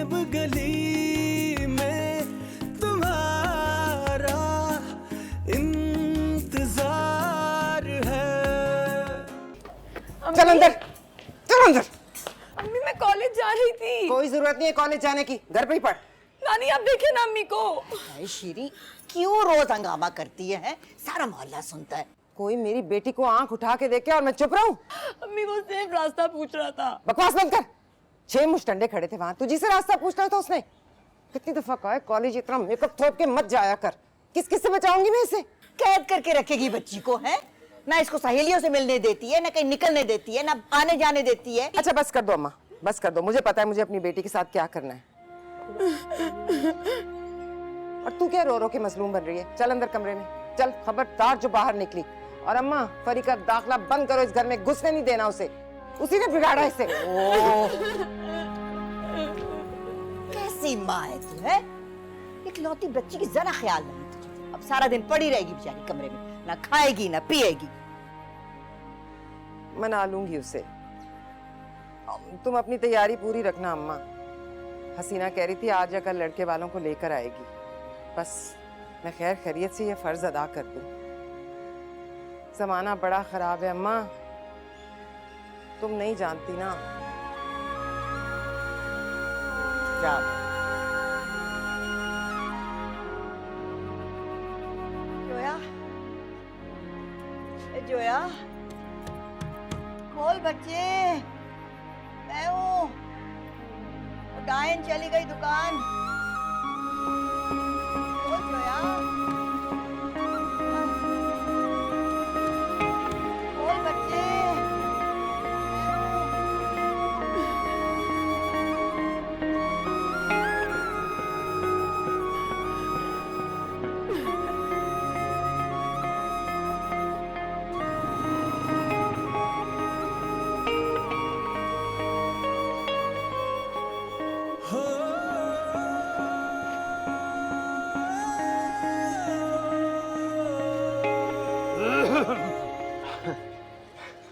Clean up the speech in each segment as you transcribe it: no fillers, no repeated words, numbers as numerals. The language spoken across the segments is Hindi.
अब गली में तुम्हारा इंतजार है। चल अंदर, चल अंदर। अम्मी मैं कॉलेज जा रही थी। कोई जरूरत नहीं है कॉलेज जाने की, घर पे ही पढ़। नानी आप देखे ना अम्मी को। हाय शीरी, क्यों रोज हंगामा करती है? सारा मोहल्ला सुनता है। कोई मेरी बेटी को आंख उठा के देखे और मैं चुप रहूं? अम्मी वो सिर्फ रास्ता पूछ रहा था। बकवास बंद कर। 6 मुश्तंडे खड़े थे वहां, तुझी से रास्ता पूछना था उसने। कितनी दफा कहा है कॉलेज इतना मेकअप थोप के मत जाया कर। किस किस से बचाऊंगी मैं इसे? कैद करके रखेगी बच्ची को, है ना? इसको सहेलियों से मिलने देती है, ना कहीं निकलने देती है, ना आने जाने देती है। अच्छा बस कर दो अम्मा, बस कर दो। मुझे पता है मुझे अपनी बेटी के साथ क्या करना है। और तू क्या रो रो के मजलूम बन रही है? चल अंदर कमरे में चल। खबरदार जो बाहर निकली। और अम्मा फरी का दाखला बंद करो, इस घर में घुसने नहीं देना उसे। उसी ने बिगाड़ा इसे। कैसी माँ है तू, है? इकलौती बच्ची की जरा ख्याल नहीं तुझे। अब सारा दिन पड़ी रहेगी बेचारी कमरे में, ना खाएगी ना पिएगी। मना लूंगी उसे। तुम अपनी तैयारी पूरी रखना अम्मा। हसीना कह रही थी आज या कल लड़के वालों को लेकर आएगी। बस मैं खैर खैरियत से ये फर्ज अदा कर दूं। जमाना बड़ा खराब है अम्मा, तुम नहीं जानती ना। जा जोया, ए जोया, खोल बच्चे, मैं हूँ। डायन चली गई दुकान। खोल जोया, खोल बच्चे,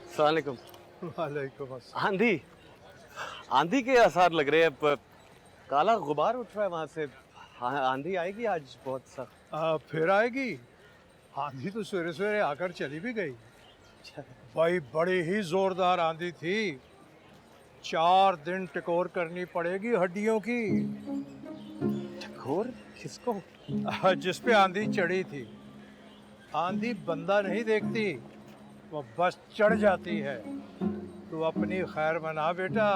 अस्सलामुअलैकुम। वालेकुम अस्सलाम। आंधी आंधी के आसार लग रहे हैं। काला गुबार उठ रहा है वहां से। आंधी आएगी आज बहुत सख्त। फिर आएगी आंधी तो सवेरे सवेरे आकर चली भी गई। भाई बड़ी ही जोरदार आंधी थी। 4 दिन टिकोर करनी पड़ेगी हड्डियों की। टिकोर किसको? जिस पे आंधी चढ़ी थी। आंधी बंदा नहीं देखती, वो बस चढ़ जाती है। तू अपनी खैर मना बेटा।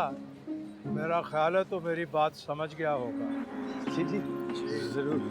मेरा ख्याल है तो मेरी बात समझ गया होगा। जी जी जरूर।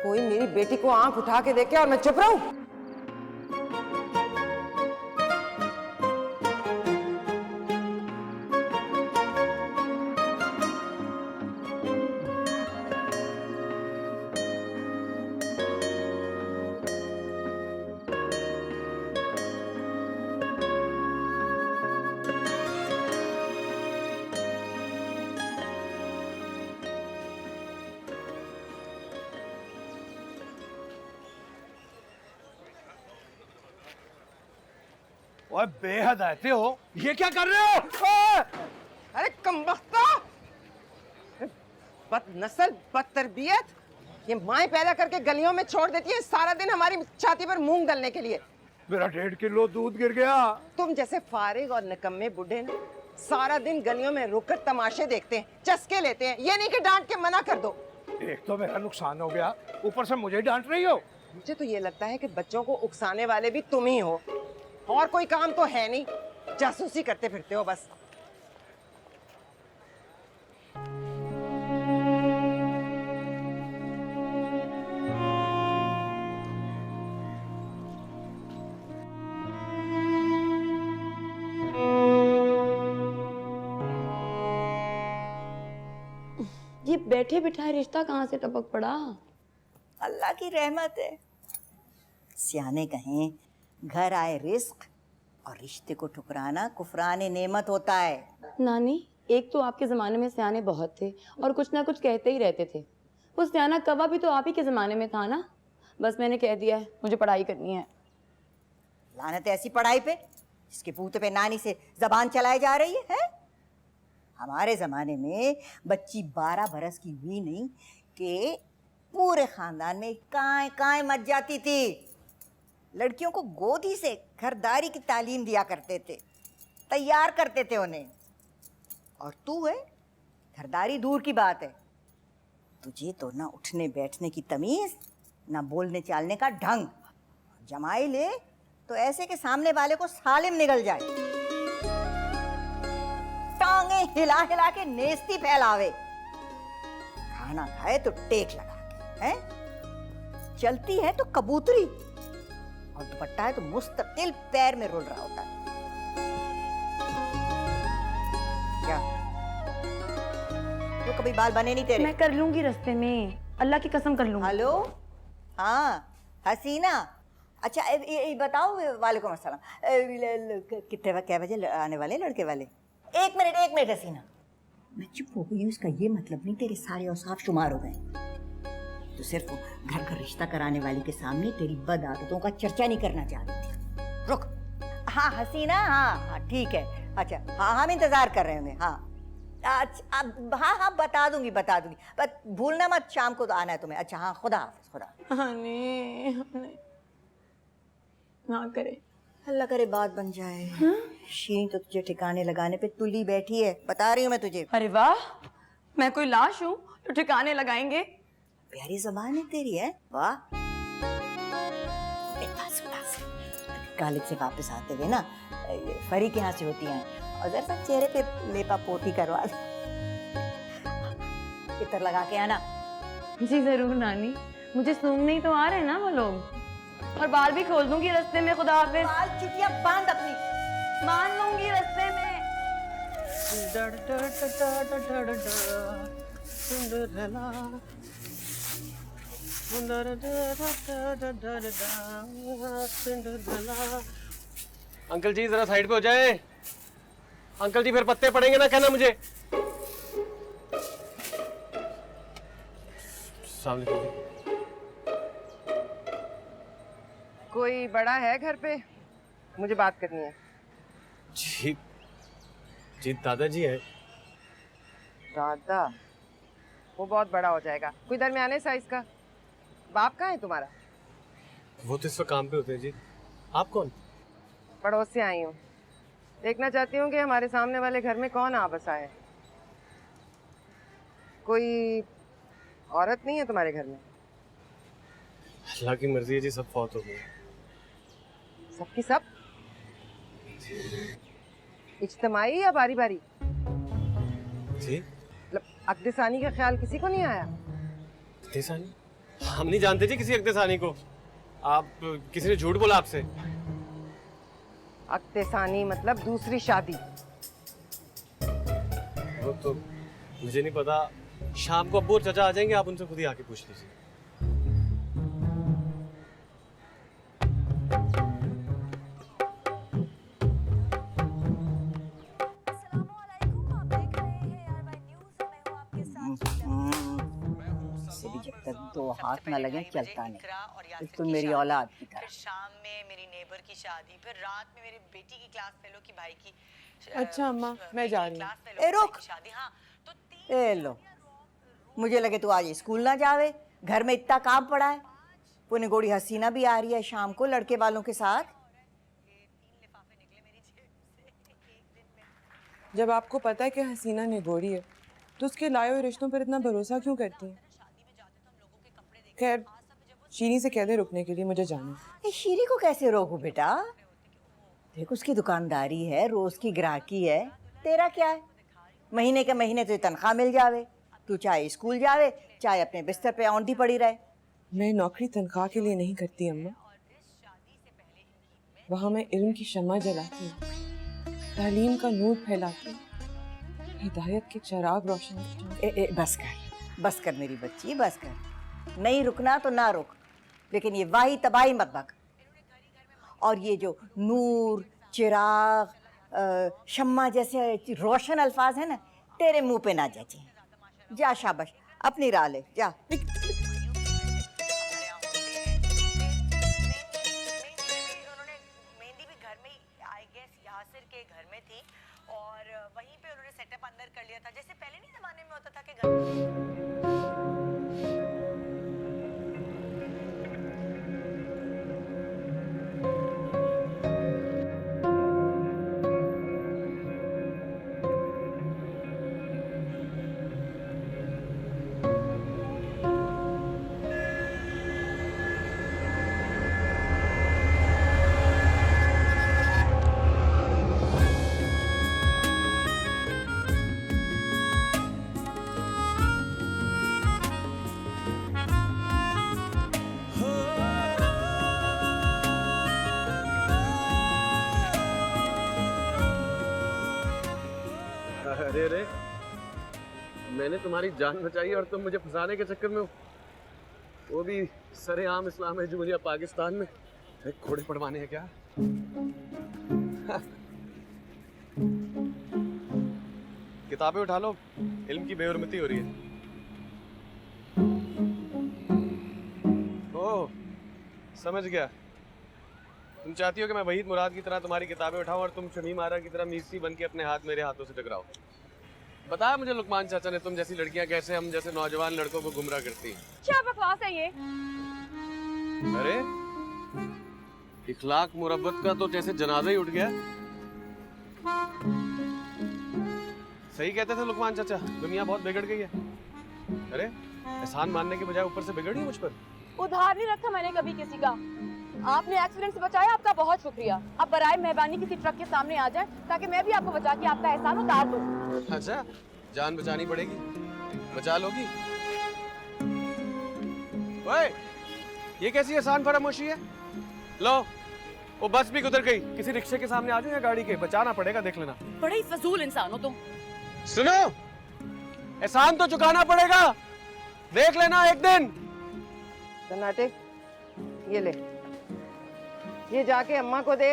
कोई मेरी बेटी को आंख उठा के देखे और मैं चुप रहूं? ओए बेहद आते हो, ये क्या कर रहे हो? अरे कमबख्ता, बदनस्ल बदतरबियत। ये माएं पैदा करके गलियों में छोड़ देती हैं सारा दिन हमारी छाती पर मूंग डलने के लिए। मेरा 1.5 किलो दूध गिर गया। तुम जैसे फारिग और निकम्मे बूढ़े ना सारा दिन गलियों में रुककर तमाशे देखते हैं, चस्के लेते हैं। ये नहीं कि डांट के मना कर दो। एक तो मेरा नुकसान हो गया, ऊपर से मुझे डांट रही हो। मुझे तो ये लगता है कि बच्चों को उकसाने वाले भी तुम ही हो, और कोई काम तो है नहीं, जासूसी करते फिरते हो बस। ये बैठे बिठाए रिश्ता कहाँ से टपक पड़ा? अल्लाह की रहमत है। सियाने कहें घर आए रिस्क और रिश्ते को ठुकराना कुफराने नेमत होता है। नानी, एक तो आपके ज़माने में सियाने बहुत थे और कुछ ना कुछ कहते ही रहते थे। वो सियाना कौवा भी तो आप ही के ज़माने में था ना। बस मैंने कह दिया है, मुझे पढ़ाई करनी है। लानत है ऐसी पढ़ाई पे जिसके बूते पे नानी से जबान चलाई जा रही है? हमारे ज़माने में बच्ची 12 बरस की हुई नहीं कि पूरे ख़ानदान में काएं काएं मच जाती थी। लड़कियों को गोदी से घरदारी की तालीम दिया करते थे, तैयार करते थे उन्हें। और तू है, घरदारी दूर की बात है, तुझे तो ना उठने बैठने की तमीज़, ना बोलने चालने का ढंग। जमाई ले तो ऐसे के सामने वाले को सालिम निकल जाए, टांगे हिला हिला के नेस्ती फैलावे, खाना खाए तो टेक लगा के, हैं? चलती है तो कबूतरी और दुपट्टा है तो मुस्तकिल पैर में रुल रहा होता है। क्या तो कभी बाल बने नहीं तेरे? मैं कर लूंगी रास्ते में, अल्लाह की कसम कर लूंगी। हेलो, हाँ हसीना, अच्छा ये बताओ, वालेकुम अस्सलाम, कितने क्या बजे आने वाले लड़के वाले? एक मिनट हसीना, मैं चुप हो गई हूँ, इसका ये मतलब नहीं तेरे सारे औसाफ शुमार हो गए। तो सिर्फ घर का रिश्ता कराने वाली के सामने तेरी बद आदतों का चर्चा नहीं करना चाह रही थी। रुक, हाँ हसीना, हाँ ठीक है, अच्छा हाँ हम इंतजार कर रहे होंगे। हाँ अच्छा, अब हाँ बता दूंगी, बस भूलना मत, शाम को तो आना है तुम्हें। अच्छा हाँ, खुदा हाफिज, खुदा। ना करे, अल्लाह करे बात बन जाए। शीन तो तुझे ठिकाने लगाने पे तुली बैठी है, बता रही हूँ मैं तुझे। अरे वाह, मैं कोई लाश हूँ तो ठिकाने लगाएंगे? प्यारी जबान है तेरी, है वाह। बस कॉलेज से वापस आते हुए ना फरी के यहाँ से होती हैं, और जरा सा चेहरे पे लेपा पोती करवा इतर लगा के आना। जी जरूर नानी, मुझे सूंघने ही तो आ रहे हैं ना वो लोग, और बाल भी खोल दूंगी रास्ते में। खुदा हाफिज। बाल चुटिया बांध अपनी, मान लूंगी रास्ते में। अंकल जी जरा साइड पे हो जाए। अंकल जी फिर पत्ते पड़ेंगे ना, कहना मुझे। सामने कोई बड़ा है घर पे? मुझे बात करनी है। जी जी दादाजी है। दादा? वो बहुत बड़ा हो जाएगा, कोई दरमियाने साइज का। बाप कहाँ है तुम्हारा? वो तो इस वक्त काम पे होते हैं जी। आप कौन? पड़ोस से आई हूँ, देखना चाहती हूँ कि हमारे सामने वाले घर में कौन आ बसा है। कोई औरत नहीं है तुम्हारे घर में? अल्लाह की मर्जी है जी, सब फौत हो गए। सबकी सब? इज्तिमाई या बारी बारी? जी मतलब अक्देसानी का ख्याल किसी को नहीं आया? अक्देसानी? हम नहीं जानते जी किसी अक्देसानी को। आप किसी ने झूठ बोला आपसे? अक्देसानी मतलब दूसरी शादी। वो तो मुझे नहीं पता। शाम को अब्बू और चाचा आ जाएंगे, आप उनसे खुद ही आके पूछ लीजिए। जब तक दो हाथ ना लगे चलता नहीं। तुम मेरी औलाद की तरह। शाम में मेरी नेबर की शादी, फिर रात में मेरी बेटी की क्लास फेलो की भाई की। अच्छा अम्मा, मैं जा रही हूँ। ए रुक, शादी। हाँ तो ए लो, मुझे लगे तू आज स्कूल ना जावे, घर में इतना काम पड़ा है। पुणे गोड़ी हसीना भी आ रही है शाम को लड़के वालों के साथ। जब आपको पता है कि हसीना निगोड़ी है तो उसके लाए हुए रिश्तों पर इतना भरोसा क्यों करती हैं? खैर, शीरी से कह दे रुकने के लिए, मुझे जाना है। ये शीरी को कैसे रोकूं बेटा? देख उसकी दुकानदारी है, रोज की ग्राहकी है, तेरा क्या है? महीने के महीने तुझे तनख्वाह मिल जावे, तू चाहे स्कूल जावे चाहे अपने बिस्तर पे औंधी पड़ी रहे। मैं नौकरी तनख्वाह के लिए नहीं करती अम्मा। वहाँ मैं इल्म की शम्मा जलाती हूँ, तालीम का नूर फैलाती हूँ, हिदायत के चिराग रोशन करती हूँ। बस कर मेरी बच्ची, बस कर। नहीं रुकना तो ना रुक, लेकिन ये वाही तबाही मत बक। और ये जो नूर, चिराग, शम्मा जैसे रोशन अल्फाज है ना, तेरे मुंह पे ना जचे। जा शाबाश, अपनी राह ले जा। मेहंदी भी घर में ही, आई गेस यासिर के घर में थी, और वहीं पे उन्होंने सेटअप अंदर कर लिया था, जैसे पहले नहीं जमाने में होता था कि घर। अरे अरे, मैंने तुम्हारी जान बचाई और तुम मुझे फंसाने के चक्कर में हो, वो भी सरेआम इस्लाम है जमहूरिया पाकिस्तान में। घोड़े पड़वाने हैं क्या? किताबें उठा लो, इल्म की बेहुरमती हो रही है। ओह, समझ गया। तुम चाहती हो कि मैं वहीद मुराद की तरह तुम्हारी किताबें उठाऊं और तुम शमीम आरा की तरह मीसी बन के अपने हाथ मेरे हाथों से टकराओ। बताया मुझे लुकमान चाचा ने तुम जैसी लड़कियां कैसे हम जैसे नौजवान लड़कों को गुमराह करती हैं। क्या बकवास है ये? अरे इखलाक मुरब्बत का तो जैसे जनाजा ही उठ गया। सही कहते थे लुकमान चाचा, दुनिया बहुत बिगड़ गई है। अरे एहसान मानने के बजाय ऊपर से बिगड़ी मुझ पर। उधार नहीं रखा मैंने कभी किसी का। आपने एक्सीडेंट से बचाया, आपका बहुत शुक्रिया। आप बराए मेहरबानी किसी ट्रक के सामने आ जाए ताकि मैं भी आपको बचा के आपका एहसान उतार दूं। अच्छा, जान बचानी पड़ेगी, बचा लोगी? ओए, ये कैसी एहसान फरामोशी है? लो, वो बस भी गुजर गई, किसी रिक्शे के सामने आ जाओ या गाड़ी के, बचाना पड़ेगा, देख लेना। बड़े ही फजूल इंसान हो तुम। सुनो, एहसान तो चुकाना पड़ेगा, देख लेना एक दिन। सन्नाटे, ये ले, ये जाके अम्मा को दे।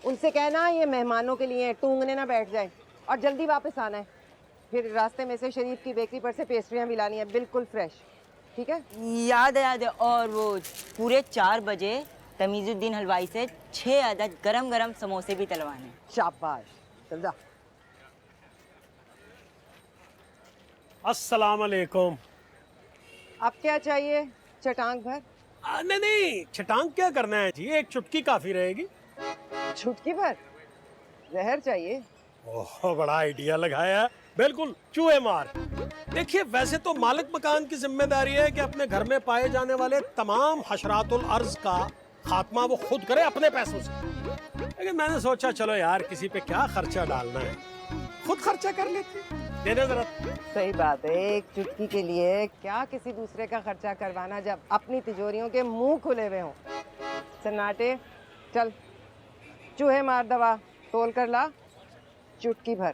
उनसे कहना ये मेहमानों के लिए टूंगने ना बैठ जाए, और जल्दी वापस आना है। फिर रास्ते में से शरीफ की बेकरी पर से पेस्ट्रियाँ भी लानी है, बिल्कुल फ्रेश, ठीक है? याद है। और वो पूरे 4 बजे तमीजुद्दीन हलवाई से 6 अदद गरम गरम समोसे भी तलवाने। शाबाश, चल जा। अस्सलाम वालेकुम। अब क्या चाहिए? चटांग भर? नहीं नहीं, छटांग क्या करना है जी, एक चुटकी काफी रहेगी। छुटकी भर? जहर चाहिए? ओह, बड़ा आइडिया लगाया है, बिल्कुल चूहे मार। देखिए, वैसे तो मालिक मकान की जिम्मेदारी है कि अपने घर में पाए जाने वाले तमाम हशरातुल अर्ज का खात्मा वो खुद करे अपने पैसों से, लेकिन मैंने सोचा चलो यार किसी पे क्या खर्चा डालना है, खुद खर्चा कर लेते। दे दे जरा। सही बात है, एक चुटकी के लिए क्या किसी दूसरे का खर्चा करवाना जब अपनी तिजोरियों के मुंह खुले हुए हों। सन्नाटे, चल चूहे मार दवा तोल कर ला, चुटकी भर।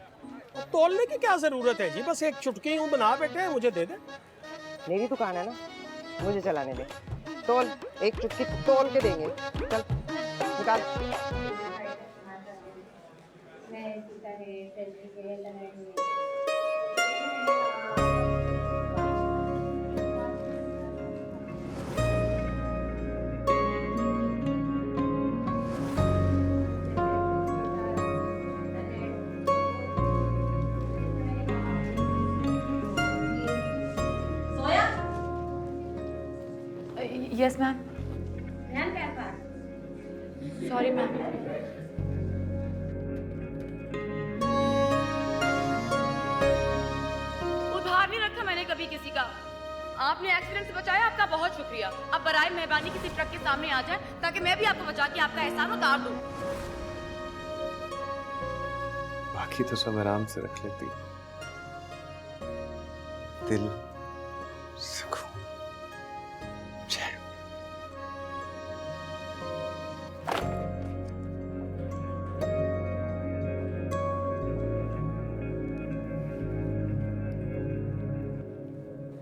तोलने की क्या जरूरत है जी, बस एक चुटकी यूं बना बेटे, मुझे दे दे। मेरी दुकान है ना, मुझे चलाने दे। तोल, एक चुटकी तोल के देंगे। चल निकाल। Yes ma'am. Sorry ma'am. उधार नहीं रखा मैंने कभी किसी का। आपने एक्सीडेंट से बचाया, आपका बहुत शुक्रिया। अब बराए मेहरबानी किसी ट्रक के सामने आ जाए ताकि मैं भी आपको बचा के आपका एहसान उतार दूं। बाकी तो सब आराम से रख लेती, दिल, सुकून, चैन।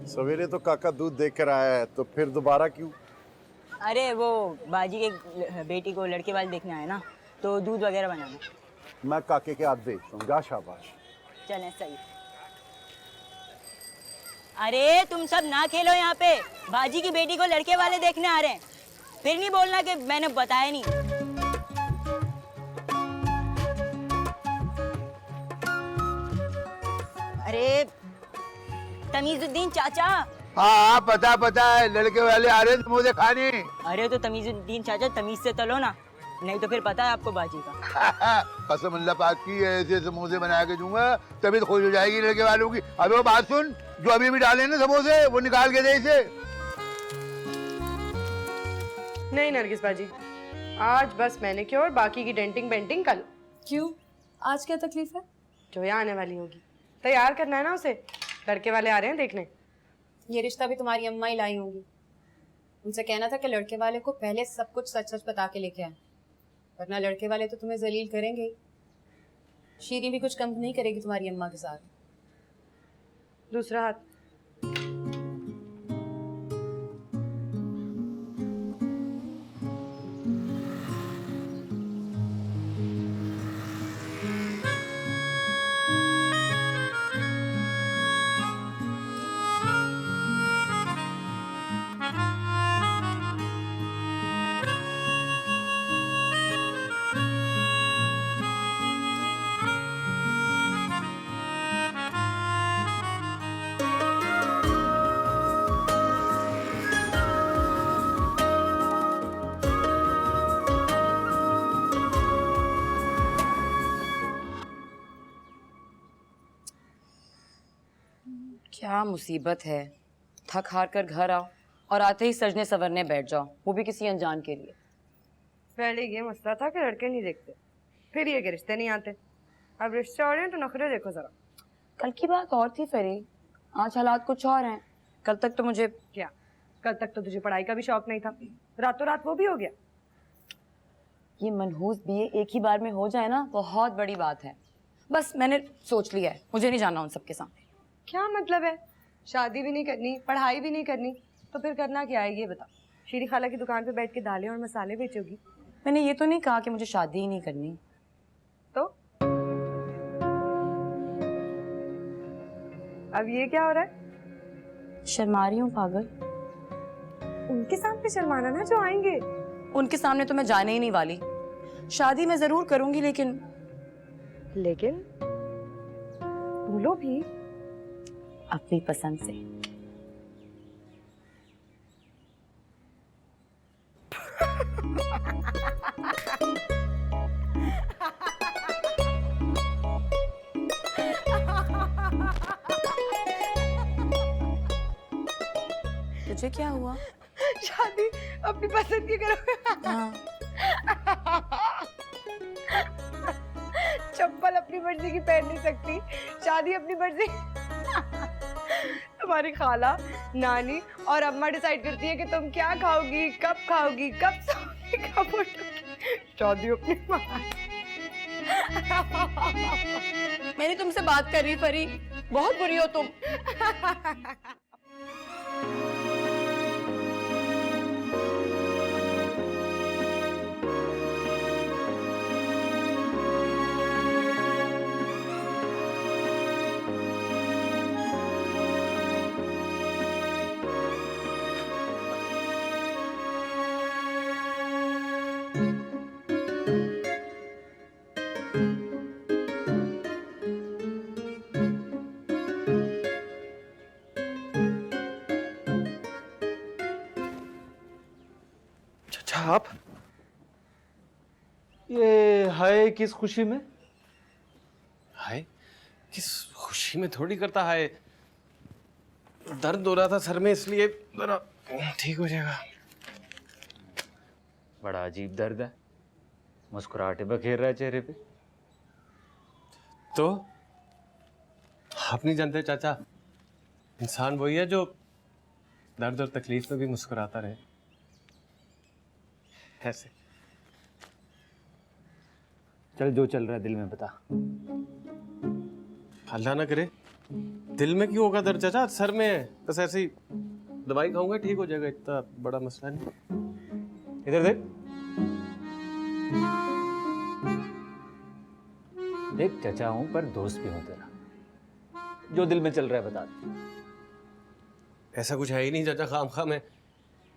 सवेरे तो काका दूध देकर आया है, तो फिर दोबारा क्यों? अरे वो बाजी के बेटी को लड़के वाले देखने आए ना, तो दूध वगैरह बनाना। मैं काके के हाथ देखता हूँ, जा शाबाश। चलें सही। अरे तुम सब ना खेलो यहाँ पे, बाजी की बेटी को लड़के वाले देखने आ रहे हैं। फिर नहीं बोलना कि मैंने बताया नहीं। अरे तमीजुद्दीन चाचा। हाँ पता पता है, लड़के वाले आ रहे हैं समोसे खाने। अरे तो तमीजुद्दीन चाचा तमीज से तलो ना, नहीं तो फिर पता है आपको बाजी का। कसम अल्लाह पाक की, ऐसे समोसे बना के दूंगा तभी तो खुश हो जाएगी लड़के वालों की। अबे वो बात सुन, जो अभी भी डाले ना समोसे वो निकाल के दे इसे। नहीं नरगिस बाजी, आज बस मैंने किया और बाकी की डेंटिंग पेंटिंग कल। क्यों? आज क्या तकलीफ है? जो यहाँ आने वाली होगी, तैयार करना है ना उसे। लड़के वाले आ रहे हैं देखने। ये रिश्ता भी तुम्हारी अम्मा ही लाई होंगी। उनसे कहना था कि लड़के वाले को पहले सब कुछ सच सच बता के लेके आए, वरना लड़के वाले तो तुम्हें जलील करेंगे ही। शीरी भी कुछ कम नहीं करेगी तुम्हारी अम्मा के साथ। दूसरा हाथ। क्या मुसीबत है, थक हार कर घर आओ और आते ही सजने संवरने बैठ जाओ, वो भी किसी अनजान के लिए। पहले ये मसला था कि लड़के नहीं देखते, फिर ये कि रिश्ते नहीं आते, अब रिश्ते और हैं तो नखरे देखो जरा। कल की बात और थी फरी, आज हालात कुछ और हैं। कल तक तो मुझे क्या? कल तक तो तुझे पढ़ाई का भी शौक नहीं था, रातों रात वो भी हो गया। ये मनहूस बीए एक ही बार में हो जाए ना, बहुत बड़ी बात है। बस मैंने सोच लिया है, मुझे नहीं जाना उन सबके सामने। क्या मतलब है? शादी भी नहीं करनी, पढ़ाई भी नहीं करनी, तो फिर करना क्या है ये बता। शीरी खाला की दुकान पे बैठ के दालें और मसाले बेचोगी? मैंने ये तो नहीं कहा कि मुझे शादी ही नहीं करनी। तो अब ये क्या हो रहा है? शर्मा रही हूँ पागल। उनके सामने शर्माना ना जो आएंगे। उनके सामने तो मैं जाने ही नहीं वाली। शादी मैं जरूर करूंगी, लेकिन बोलो भी अपनी पसंद से। तुझे क्या हुआ? शादी अपनी पसंद की करो। हाँ। चप्पल अपनी मर्जी की पहन नहीं सकती, शादी अपनी मर्जी। तुम्हारी खाला, नानी और अम्मा डिसाइड करती है कि तुम क्या खाओगी, कब सोओगी, कब उठोगी। शादी अपनी माँ। मैंने तुमसे बात कर रही परी, बहुत बुरी हो तुम। आप ये हाय किस खुशी में? हाय किस खुशी में थोड़ी करता है। दर्द हो रहा था सर में, इसलिए जरा ठीक हो जाएगा। बड़ा अजीब दर्द है, मुस्कुराहटें बखेर रहा है चेहरे पे। तो आप नहीं जानते चाचा, इंसान वही है जो दर्द और तकलीफ में भी मुस्कुराता रहे। ऐसे चल, जो चल रहा है दिल में बता। अल्लाह ना करे, दिल में क्यों होगा दर्द चाचा, सर में है। बस ऐसे ही दवाई खाऊंगा ठीक हो जाएगा, इतना बड़ा मसला नहीं। इधर देख, देख चचा हूं पर दोस्त भी हूं तेरा। जो दिल में चल रहा है बता दे। ऐसा कुछ है ही नहीं चाचा, खामखा मैं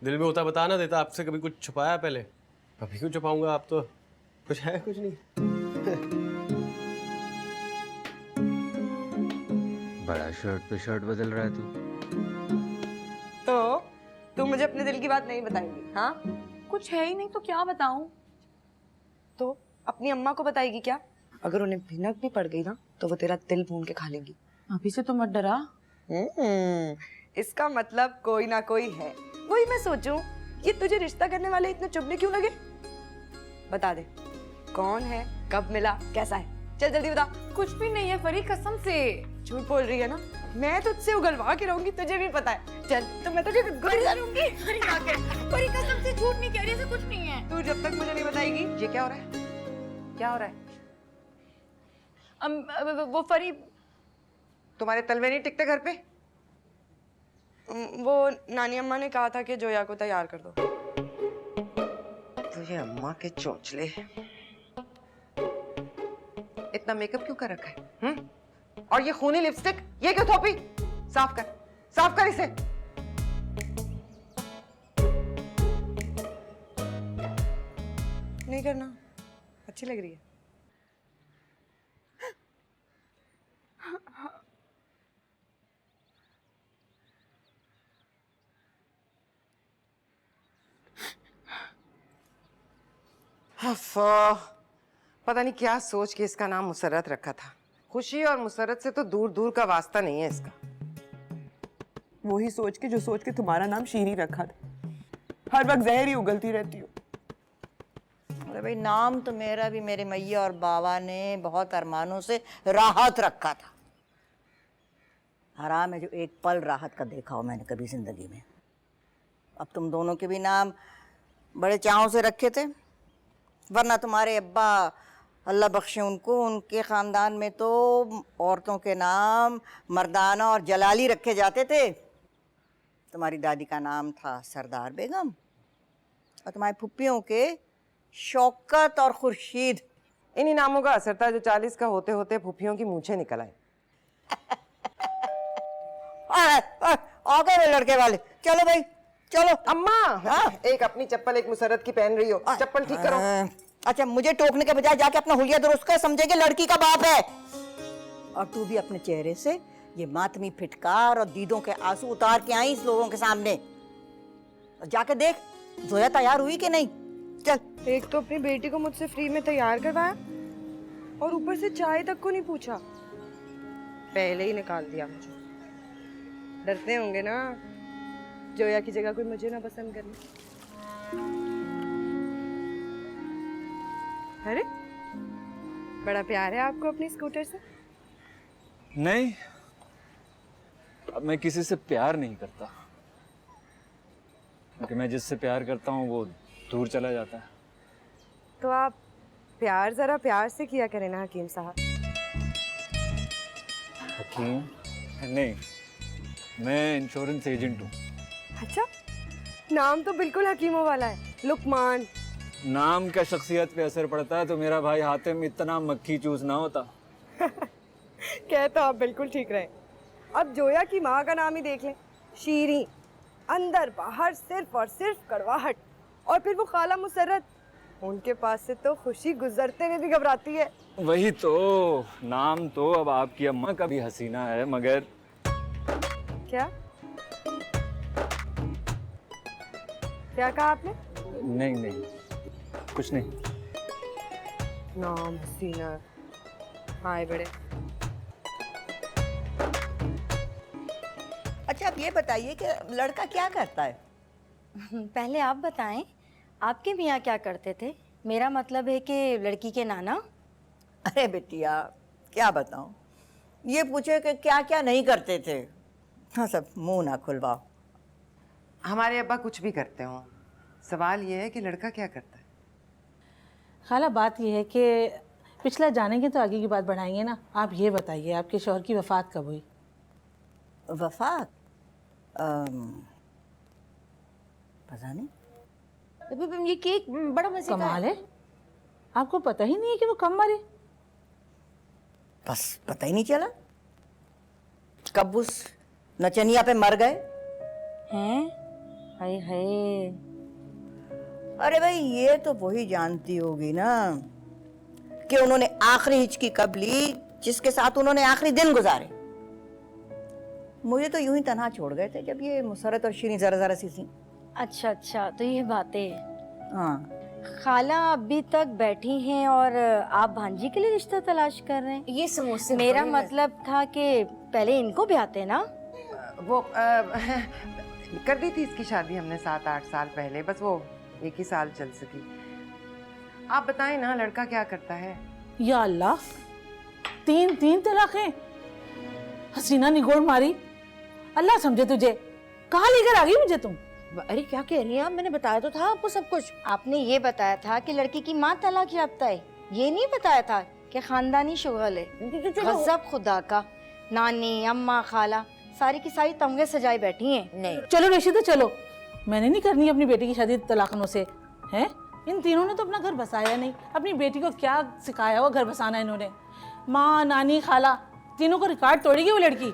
दिल में होता बता ना देता। आपसे कभी कुछ छुपाया पहले? अभी क्यों छुपाऊंगा, आप तो कुछ है कुछ नहीं। बड़ा शर्ट पे शर्ट बदल रहा है तू। तो तुम मुझे अपने दिल की बात नहीं बताएगी? हाँ, कुछ है ही नहीं तो क्या बताऊं? तो अपनी अम्मा को बताएगी क्या? अगर उन्हें भिनक भी पड़ गई ना तो वो तेरा दिल भून के खा लेंगी। अभी से तो मत डरा। इसका मतलब कोई ना कोई है। वही मैं सोचूं, ये तुझे रिश्ता करने वाले इतने चुभने क्यों लगे? बता दे, कौन है, कब मिला, कैसा है? चल जल्दी बता। कुछ भी नहीं है परी, कसम से। झूठ बोल रही है ना? मैं तुझसे उगलवा के रहूंगी, तुझे भी पता है। चल तो मैं तुझे करूंगी। परी कसम से झूठ नहीं कह रही, ऐसा कुछ नहीं है। तू जब तक मुझे नहीं बताएगी। ये क्या हो रहा है? क्या हो रहा है? वो परी, तुम्हारे तलवे नहीं टिकते घर पे? वो नानी अम्मा ने कहा था कि जोया को तैयार कर दो। तुझे अम्मा के चोंचले, इतना मेकअप क्यों कर रखा है? और ये खूनी लिपस्टिक ये क्यों थोपी? साफ कर, साफ कर इसे। नहीं करना, अच्छी लग रही है। पता नहीं क्या सोच के इसका नाम मुसर्रत रखा था। खुशी और मुसर्रत से तो दूर दूर का वास्ता नहीं है इसका। वही सोच के जो सोच के तुम्हारा नाम शीरी रखा था। हर वक्त जहर ही उगलती रहती हो। अरे भाई, नाम तो मेरा भी मेरे मैया और बाबा ने बहुत अरमानों से राहत रखा था। हराम है जो एक पल राहत का देखा हो मैंने कभी जिंदगी में। अब तुम दोनों के भी नाम बड़े चाहों से रखे थे, वरना तुम्हारे अब्बा अल्लाह बख्शे उनको, उनके ख़ानदान में तो औरतों के नाम मर्दाना और जलाली रखे जाते थे। तुम्हारी दादी का नाम था सरदार बेगम और तुम्हारी फुप्पियों के शौकत और खुर्शीद। इन्हीं नामों का असर था जो 40 का होते होते फुफ्फियों की मूछें निकल आई। आ गए वे लड़के वाले। चलो भाई चलो। अम्मा, एक अपनी चप्पल एक मुसर्रत की पहन रही हो, चप्पल ठीक करो। अच्छा, मुझे टोकने के बजाय जाके अपना हुलिया दुरुस्त कर, समझेंगे लड़की का बाप है। और तू भी अपने चेहरे से ये मातमी फिटकार और दीदों के आंसू उतार के आई इस लोगों के सामने। और जाके देख जोया तैयार हुई कि नहीं। चल। एक तो अपनी बेटी को मुझसे फ्री में तैयार करवाया और ऊपर से चाय तक को नहीं पूछा, पहले ही निकाल दिया मुझे। डरते होंगे ना जोया की जगह कोई मुझे ना पसंद करने। अरे बड़ा प्यार है आपको अपनी स्कूटर से। नहीं, अब मैं किसी से प्यार नहीं करता, क्योंकि मैं जिससे प्यार करता हूँ वो दूर चला जाता है। तो आप प्यार जरा प्यार से किया करें ना हकीम साहब। हकीम? नहीं, मैं इंश्योरेंस एजेंट हूँ। अच्छा, नाम तो बिल्कुल हकीमों वाला है, लुकमान। नाम का शख्सियत पे असर पड़ता है तो मेरा भाई हातिम इतना मक्खी चूस ना होता। कह तो आप बिल्कुल ठीक रहे। अब जोया की माँ का नाम ही देख लें, शीरी। अंदर बाहर सिर्फ और सिर्फ कड़वाहट। और फिर वो खाला मुसर्रत, उनके पास से तो खुशी गुजरते हुए भी घबराती है। वही तो, नाम तो अब आपकी अम्मा का भी हसीना है, मगर क्या क्या कहा आपने? नहीं नहीं, कुछ नहीं। नाम हसीना, हाय बड़े। अच्छा, अब ये बताइए कि लड़का क्या करता है? पहले आप बताएं, आपके मियाँ क्या करते थे? मेरा मतलब है कि लड़की के नाना। अरे बिटिया, क्या बताऊं, ये पूछे कि क्या क्या नहीं करते थे। हाँ, सब मुंह ना खुलवाओ। हमारे अब्बा कुछ भी करते हो, सवाल ये है कि लड़का क्या करता है। खाला बात ये है कि पिछला जानेंगे तो आगे की बात बढ़ाएंगे ना। आप ये बताइए, आपके शौहर की वफ़ात कब हुई? वफ़ात? पता नहीं। ये केक बड़ा मजे का कमाल है, आपको पता ही नहीं है कि वो कब मरे? बस पता ही नहीं चला। कब उस नचनिया पे मर गए हैं? हाय हाय। अरे भाई, ये तो वही जानती होगी ना कि उन्होंने आखिरी हिचकी कब ली जिसके साथ उन्होंने आखिरी दिन गुजारे। मुझे तो यूं ही तन्हा छोड़ गए थे जब ये मुसरत और शीरी जरा जरा सी थी। अच्छा अच्छा, तो ये बातें हैं। हाँ। खाला अभी तक बैठी हैं और आप भांजी के लिए रिश्ता तलाश कर रहे हैं? ये समोसे मेरा मतलब था कि पहले इनको ब्याहते ना। वो कर दी थी इसकी शादी हमने 7-8 साल पहले, बस वो 1 ही साल चल सकी। आप बताएं ना, लड़का क्या करता है? या अल्लाह, 3 तलाकें। हसीना निगोड़ मारी, अल्लाह समझे तुझे। कहाँ लेकर आ गई मुझे तुम? अरे क्या कह रही हैं आप? मैंने बताया तो था आपको सब कुछ। आपने ये बताया था कि लड़की की माँ तलाक याफ्ता है, ये नहीं बताया था कि खानदानी शुगल है। गज़ब खुदा का। नानी, अम्मा, खाला सारी की सारी तमगे सजाई बैठी हैं। नहीं, चलो रेशिदा चलो, मैंने नहीं करनी अपनी बेटी की शादी तलाकनों से। हैं? इन तीनों ने तो अपना घर बसाया नहीं। अपनी बेटी को क्या सिखाया हुआ घर बसाना इन्होंने? माँ, नानी, खाला तीनों को रिकॉर्ड तोड़ेगी वो लड़की।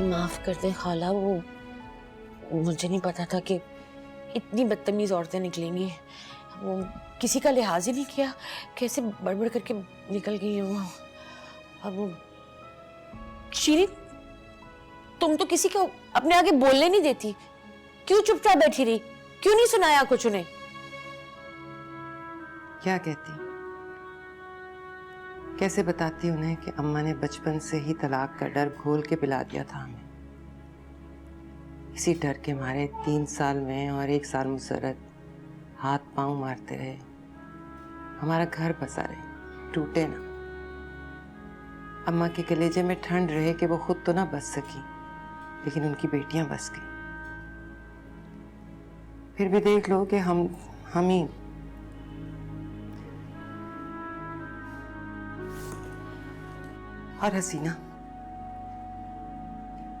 माफ कर दें खाला, वो मुझे नहीं पता था कि इतनी बदतमीज औरतें निकलेंगी। वो किसी का लिहाज ही नहीं किया, कैसे बड़बड़ करके निकल गई है वो। अब वो शीरी, तुम तो किसी को अपने आगे बोलने नहीं देती, क्यों चुपचाप बैठी रही? क्यों नहीं सुनाया कुछ उन्हें? क्या कहती? कैसे बताती उन्हें कि अम्मा ने बचपन से ही तलाक का डर घोल के पिला दिया था हमें। इसी डर के मारे 3 साल में और 1 साल मुसरत हाथ पांव मारते रहे। हमारा घर बसा रहे, टूटे ना। अम्मा के कलेजे में ठंड रहे कि वो खुद तो ना बस सकी, लेकिन उनकी बेटियां बस गई। फिर भी देख लो कि हम ही और हसीना,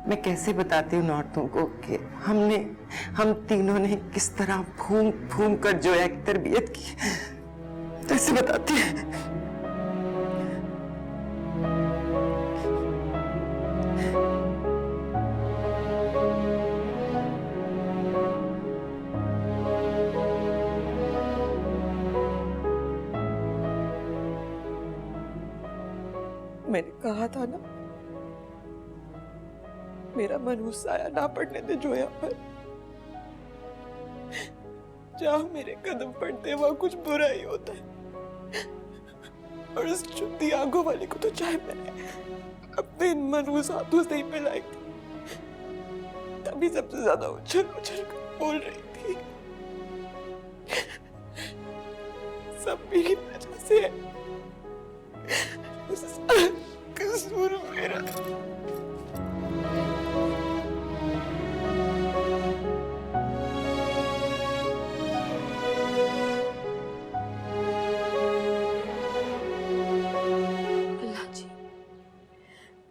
मैं कैसे बताती हूँ औरतों को कि हम तीनों ने किस तरह घूम घूम कर जोया की तरबियत की। कैसे बताती है? मैंने कहा था ना, मेरा मन उस साया ना पड़ने दे जोया पर। जहाँ मेरे कदम पड़ते वहाँ कुछ बुरा ही होता है। और उस चुपती आंखों वाले को तो चाहे मैंने अपने इन मनहूस हाथों से ही पिलाई थी, तभी सबसे ज्यादा उछल उछल कर बोल रही थी। सब मेरी वजह से है, कसूर मेरा।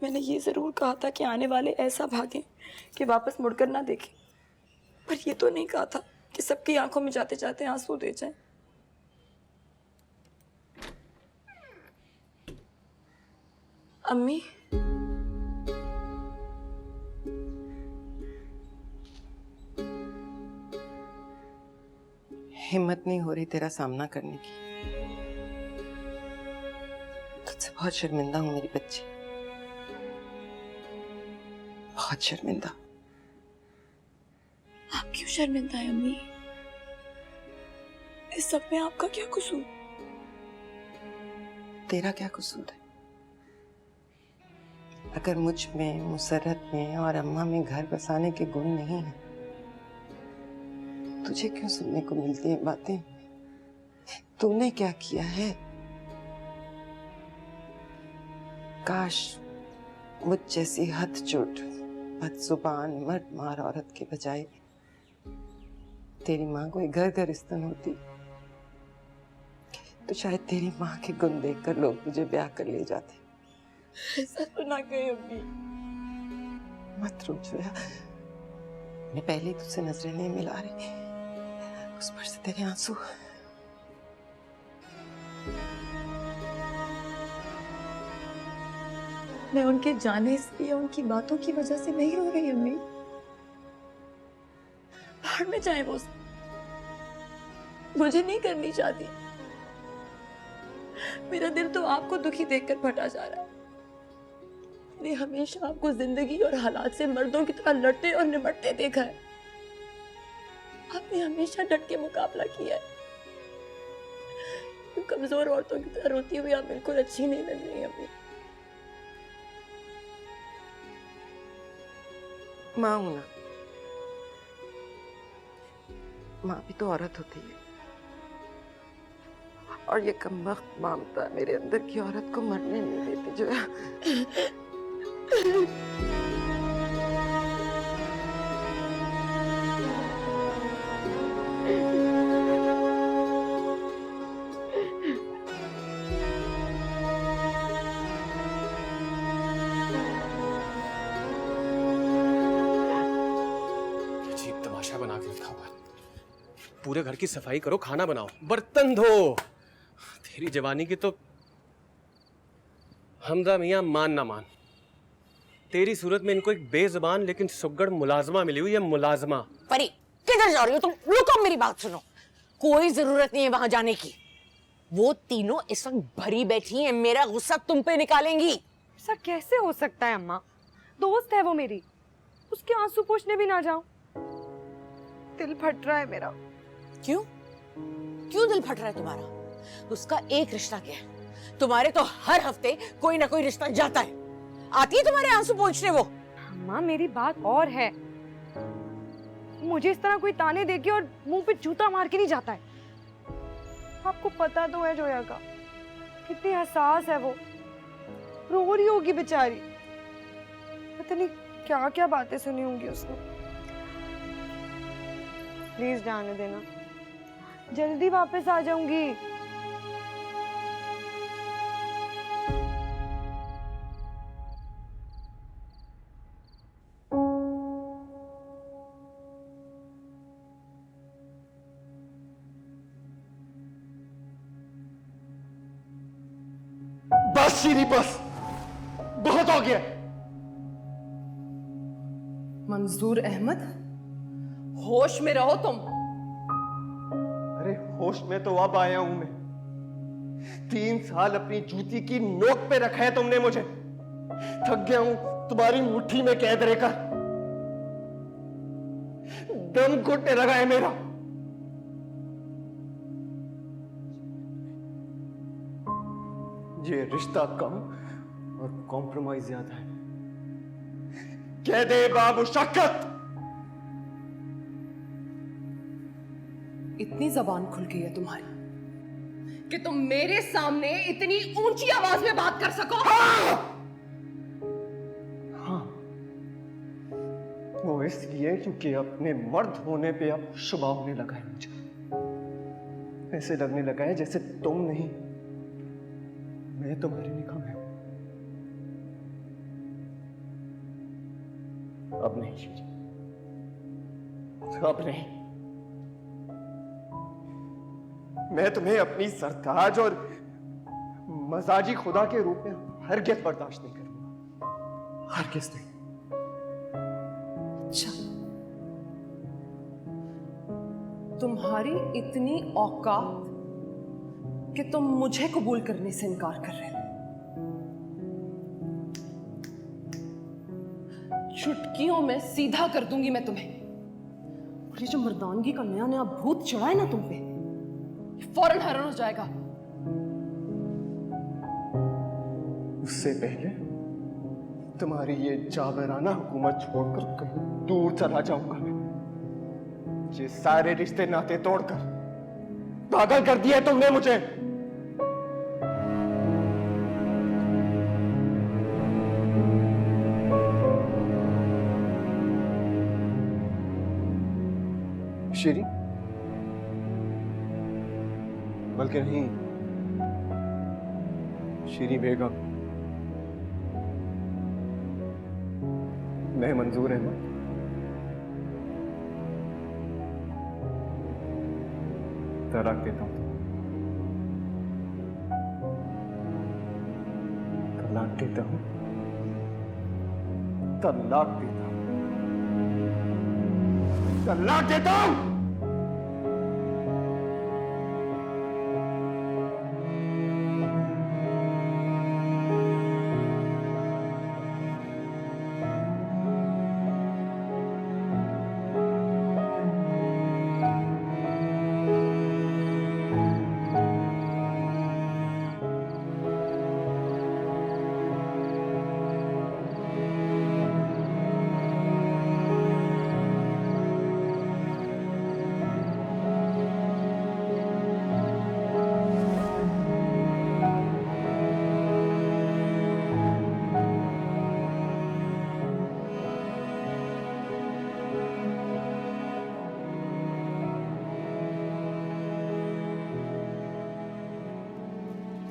मैंने ये जरूर कहा था कि आने वाले ऐसा भागें कि वापस मुड़कर ना देखें, पर ये तो नहीं कहा था कि सबकी आंखों में जाते जाते आंसू दे जाएं। अम्मी, हिम्मत नहीं हो रही तेरा सामना करने की। तुझसे बहुत शर्मिंदा हूं मेरी बच्ची, बहुत शर्मिंदा। आप क्यों शर्मिंदा है अम्मी? इस सब में आपका क्या कसूर? तेरा क्या कसूर है? अगर मुझ में, मुसर्रत में और अम्मा में घर बसाने के गुण नहीं है, तुझे क्यों सुनने को मिलती हैं बातें? तूने क्या किया है? काश मुझ जैसी हथचोट, बदजुबान, मर्द मार औरत के बजाय तेरी माँ कोई घर गरिस्तन होती तो शायद तेरी माँ के गुण देखकर लोग तुझे ब्याह कर ले जाते। ऐसा तो ना कहे अम्मी। मत रो जोया, मैं पहले ही तुझसे नजरें नहीं मिला रही, उस पर से तेरे आंसू। मैं उनके जाने से, उनकी बातों की वजह से नहीं रो रही अम्मी। बाहर में जाए वो, मुझे नहीं करनी चाहती। मेरा दिल तो आपको दुखी देखकर फटा जा रहा है। मैंने हमेशा आपको जिंदगी और हालात से मर्दों की तरह लड़ते और निपटते देखा है। आपने हमेशा डट के मुकाबला किया है। कमजोर औरतों की तरह रोती हुई आप बिल्कुल अच्छी नहीं लग रही अम्मी। माँ हूं ना, माँ भी तो औरत होती है, और ये कमबख्त ममता मेरे अंदर की औरत को मरने नहीं देती जोया। अजीब तमाशा बना के रखा हुआ है। पूरे घर की सफाई करो, खाना बनाओ, बर्तन धो। तेरी जवानी की तो हमजा मियां मान ना मान। तेरी सूरत में इनको एक बेजुबान लेकिन सुगड़ मुलाजमा मिली हुई है, मुलाजमा। परी, किधर जा रही हो तुम? रुको, मेरी बात सुनो। कोई जरूरत नहीं है वहां जाने की। वो तीनों इस वक्त भरी बैठी हैं, मेरा गुस्सा तुम पे निकालेंगी। ऐसा कैसे हो सकता है अम्मा? दोस्त है वो मेरी, उसके आंसू पोंछने भी ना जाऊं। दिल फट रहा है मेरा। क्यों? क्यों दिल फट रहा है तुम्हारा? उसका एक रिश्ता क्या है? तुम्हारे तो हर हफ्ते कोई ना कोई रिश्ता जाता है। आती है तुम्हारे आंसू पोंछने वो? अम्मा मेरी बात और है, मुझे इस तरह कोई ताने देके और मुंह पे जूता मार के नहीं जाता है। आपको पता तो है जोया का कितनी हसास है वो, रो रही होगी बेचारी। पता नहीं क्या क्या बातें सुनी होंगी उसने। प्लीज जाने देना, जल्दी वापस आ जाऊंगी। बस शीरी, बस, बहुत हो गया। मंजूर अहमद, होश में रहो तुम। अरे होश में तो अब आया हूं मैं। 3 साल अपनी जूती की नोक पे रखा है तुमने मुझे। थक गया हूं तुम्हारी मुट्ठी में कैद रहकर। दम घुटने लगा है मेरा। ये रिश्ता कम और कॉम्प्रोमाइज ज्यादा है। कह दे बामुशक्कत। इतनी जबान खुल गई है तुम्हारी कि तुम मेरे सामने इतनी ऊंची आवाज में बात कर सको? हाँ, वो इसलिए क्योंकि अपने मर्द होने पे अब शुबा होने लगा है मुझे। ऐसे लगने लगा है जैसे तुम नहीं, मैं तुम्हारी निगाह में हूं। अब नहीं शीरी, अब नहीं। मैं तुम्हें अपनी सरताज और मजाजी खुदा के रूप में हरगिज़ बर्दाश्त नहीं करूंगा, हरगिज़ नहीं। अच्छा, तुम्हारी इतनी औकात कि तुम मुझे कबूल करने से इनकार कर रहे हो। चुटकियों में सीधा कर दूंगी मैं तुम्हें। ये जो मर्दानगी का नया नया भूत चढ़ा है ना तुम पे, फौरन हैरान हो जाएगा। उससे पहले तुम्हारी ये जाबराना हुकूमत छोड़कर कहीं दूर चला जाऊंगा मैं। ये सारे रिश्ते नाते तोड़कर पागल कर दिया तुमने मुझे। शीरी, बल्कि नहीं, शीरी बेगम, मैं मंजूर अहमद तलाक देता हूँ। तलाक देता हूँ, तलाक देता हूँ, तलाक देता हूँ।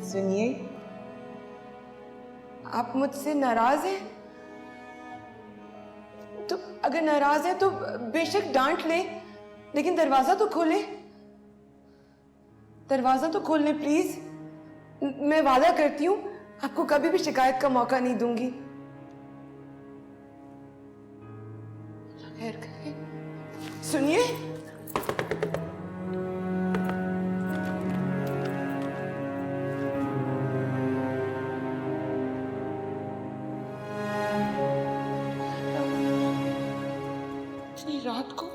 सुनिए, आप मुझसे नाराज हैं? तो अगर नाराज है तो बेशक डांट ले, लेकिन दरवाजा तो खोले। दरवाजा तो खोल ले प्लीज। मैं वादा करती हूँ आपको कभी भी शिकायत का मौका नहीं दूंगी। खैर करे। सुनिए, रात को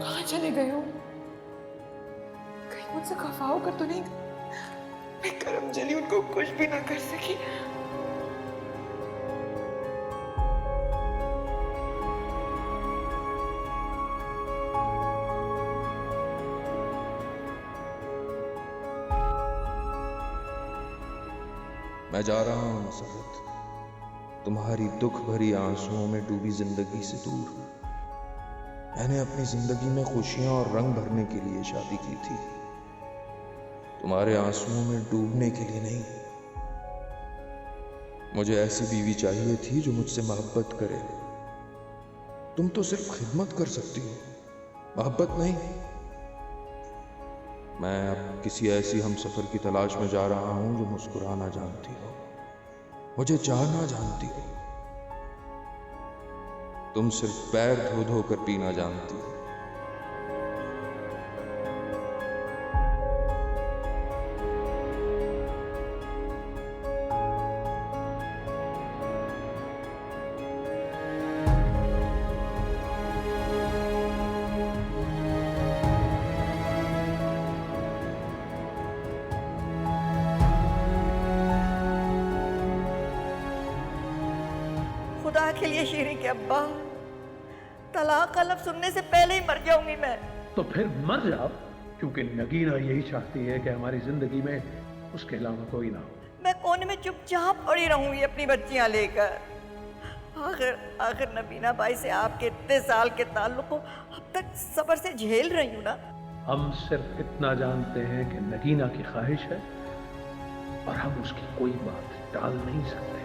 कहाँ चले गए हो? कहीं मुझसे खफा होकर तो नहीं? मैं करमजली उनको कुछ भी ना कर सकी। मैं जा रहा हूँ मसरत, तुम्हारी दुख भरी आंसुओं में डूबी जिंदगी से दूर। मैंने अपनी जिंदगी में खुशियां और रंग भरने के लिए शादी की थी, तुम्हारे आंसुओं में डूबने के लिए नहीं। मुझे ऐसी बीवी चाहिए थी जो मुझसे मोहब्बत करे। तुम तो सिर्फ खिदमत कर सकती हो, मोहब्बत नहीं। मैं अब किसी ऐसी हमसफर की तलाश में जा रहा हूं जो मुस्कुराना जानती हो, मुझे चाहना जानती हो। तुम सिर्फ पैर धो धो कर पीना जानती हो। खुदा के लिए शीरी के अब्बा, तलाक का लफ्ज़ सुनने से पहले ही मर जाऊंगी मैं। तो फिर मर जाओ, क्योंकि नगीना यही चाहती है कि हमारी जिंदगी में उसके अलावा कोई ना हो। मैं कोने में चुपचाप पड़ी रहूंगी अपनी बच्चियां लेकर। आखिर नबीना भाई से आपके इतने साल के ताल्लुक को अब तक सब्र से झेल रही हूँ ना। हम सिर्फ इतना जानते हैं कि नगीना की ख्वाहिश है और हम उसकी कोई बात टाल नहीं सकते।